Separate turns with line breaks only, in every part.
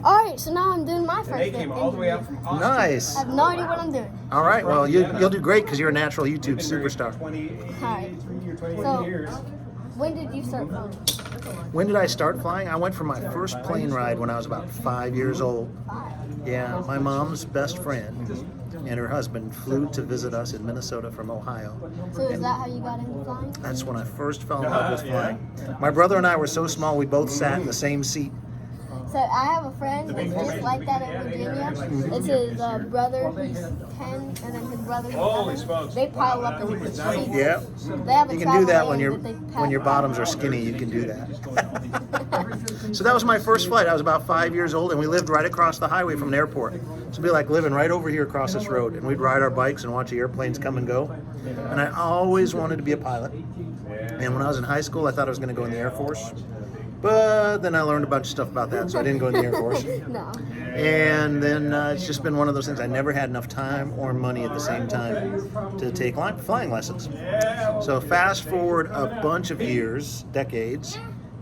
Alright, so now I'm doing my first
They came all the way out from Austin.
Nice.
I have no idea what I'm doing.
All right. Well, you'll do great because you're a natural YouTube superstar.
23 or 20
So,
years.
when did you start flying?
When did I start flying? I went for my first plane ride when I was about 5 years old. Yeah, my mom's best friend and her husband flew to visit us in Minnesota from Ohio.
So is that how you got into flying?
That's when I first fell in love with flying. My brother and I were so small we both sat in the same seat.
So I have a friend that's just like that in Virginia. It's his brother, he's 10, and then his brother's 11. They pile up in the seat.
Yeah.
They have a
You can do that
travel
when
lane
your
that they
when your bottoms are skinny. You can do that. So that was my first flight. I was about 5 years old, and we lived right across the highway from an airport. So it'd be like living right over here across this road, and we'd ride our bikes and watch the airplanes come and go. And I always wanted to be a pilot. And when I was in high school, I thought I was going to go in the Air Force. But then I learned a bunch of stuff about that, so I didn't go in the Air Force.
No.
And then it's just been one of those things. I never had enough time or money at the same time to take flying lessons. So fast forward a bunch of years, decades,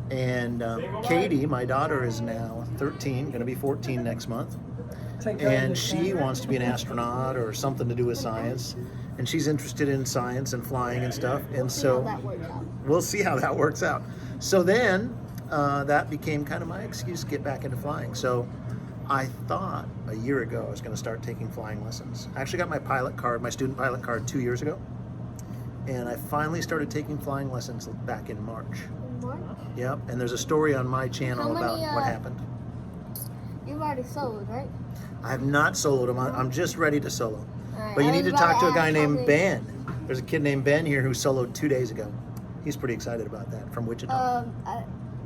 and Katie, my daughter, is now 13, going to be 14 next month. And she wants to be an astronaut or something to do with science. And she's interested in science and flying and stuff. And so we'll see how that works out. So then that became kind of my excuse to get back into flying. So I thought a year ago I was going to start taking flying lessons. I actually got my pilot card, my student pilot card 2 years ago. And I finally started taking flying lessons back in March. Yep, and there's a story on my channel about what happened.
You've already soloed, right?
I have not soloed them. I'm just ready to solo.
Right,
But you
I
need
was
to
about
talk to a
to
guy
ask
named
something.
Ben. There's a kid named Ben here who soloed 2 days ago. He's pretty excited about that, from Wichita.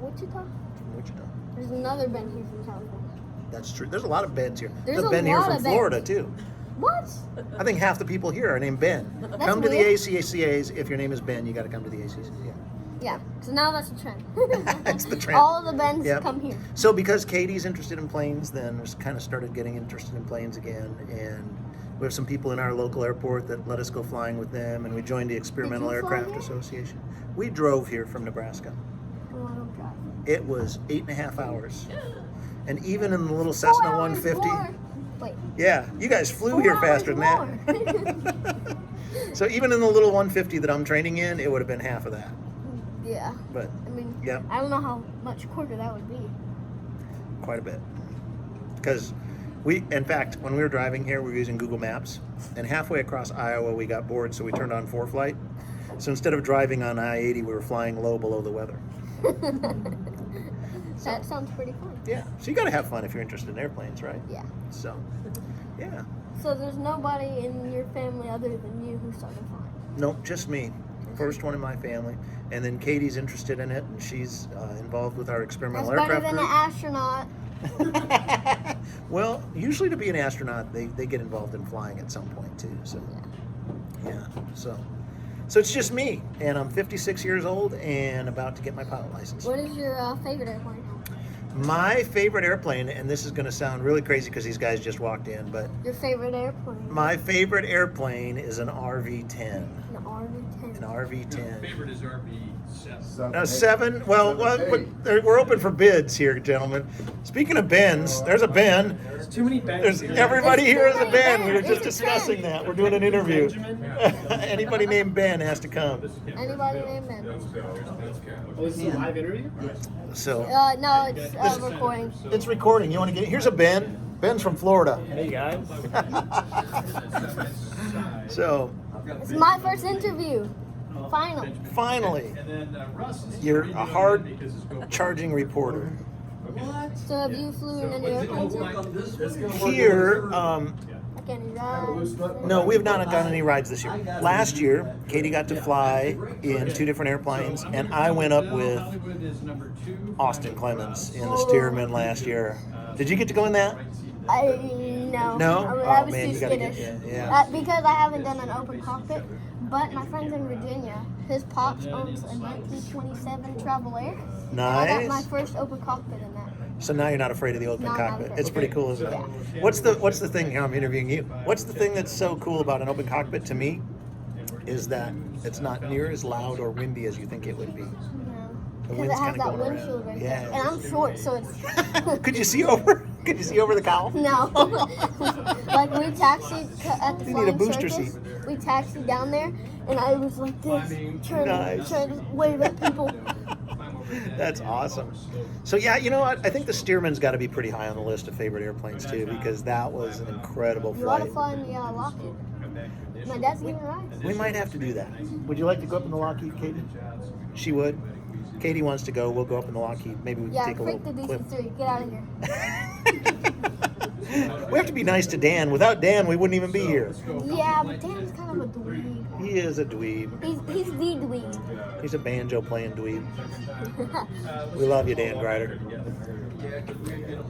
Wichita?
From Wichita.
There's another Ben here from California.
That's true. There's a lot of Bens here.
There's a
Ben here
lot
from
of Bens.
Florida, too.
What?
I think half the people here are named Ben. Come to the
weird.
ACCAs. If your name is Ben, you got to come to the ACCA.
Yeah, so now that's a trend.
That's the trend.
All of the Bens
Yep.
come here.
So because Katie's interested in planes, then we kind of started getting interested in planes again. And we have some people in our local airport that let us go flying with them. And we joined the Experimental
Did you fly
Aircraft
here?
Association. We drove here from Nebraska. It was 8.5 hours. And even in the little Cessna 150.
Wait.
Yeah, you guys flew
4
here
hours
faster than that.
more.
So even in the little 150 that I'm training in, it would have been half of that.
Yeah.
But
I mean,
Yep.
I don't know how much quicker that would be.
quite a bit. Because in fact, when we were driving here, we were using Google Maps, and halfway across Iowa, we got bored, so we turned on ForeFlight. So instead of driving on I-80, we were flying low below the weather.
That sounds pretty fun.
Yeah, so you got to have fun if you're interested in airplanes, right?
Yeah.
So, yeah.
So there's nobody in your family other than you who started flying?
Nope, just me. First one in my family. And then Katie's interested in it, and she's involved with our experimental
That's better
aircraft
than an
group.
astronaut.
Well, usually to be an astronaut, they get involved in flying at some point too. So, yeah. So it's just me, and I'm 56 years old and about to get my pilot license.
What is your favorite airplane?
My favorite airplane, and this is going to sound really crazy because these guys just walked in, but
Your favorite airplane?
my favorite airplane is an RV-10.
An RV-10.
An RV-10.
Favorite is RV7.
Now 7. Well, we're open for bids here, gentlemen. Speaking of Bens, there's a Ben.
There's too many Bens.
Everybody here is a Ben. We were
It's
just
a
discussing
trend.
that. We're doing an interview.
Benjamin?
Anybody named Ben has to come.
Anybody named Ben?
Oh, this is a live interview?
So
No, it's recording.
it's recording. You want to get? Here's a Ben. Ben's from Florida.
Hey, guys.
So
It's my first interview. Finally.
finally,
And then Russ is
you're a hard charging reporter.
So have you flew in any airplanes yet?
Here,
Like any rides?
no, we have not gotten any rides this year. Last year, Katie got to fly in 2 different airplanes, and I went up with
Hollywood is number 2.
Austin Clemens in the Stearman last year. Did you get to go in that?
No.
No?
I
Oh,
was
man,
too
you gotta
skittish.
yeah.
Because I haven't done an open cockpit. But my friend's in Virginia. His pops owns a 1927 Travel Air. And I got my
Nice.
first open cockpit in that.
So now you're not afraid of the open
No, I'm not
cockpit.
afraid.
It's pretty cool, isn't it?
Yeah.
What's the thing here? I'm interviewing you. What's the thing that's so cool about an open cockpit to me? Is that it's not near as loud or windy as you think it would be.
No.
The
Because
wind's
it has
kind of
that
going
windshield
around.
right
Yeah.
there. And I'm short, so it's...
Could you see over? Could you see over the cowl?
No. Like, we taxied at the
You need a
Flying
booster
Circus.
seat.
We taxied down there, and I was like this,
Nice.
trying to wave at people.
That's awesome. So yeah, you know what? I think the Stearman's got to be pretty high on the list of favorite airplanes too, because that was an incredible
You ought to
flight.
fly in the Lockheed. My dad's giving rides.
We might have to do that. Would you like to go up in the Lockheed, Katie? She would. Katie wants to go. We'll go up in the Lockheed. Maybe we can
Yeah,
take a little
freak the
clip.
DC-3. Get out of here.
We have to be nice to Dan. Without Dan, we wouldn't even be here.
Yeah, but Dan's kind of a dweeb.
He is a dweeb.
He's the dweeb.
He's a banjo playing dweeb. We love you, Dan Grider.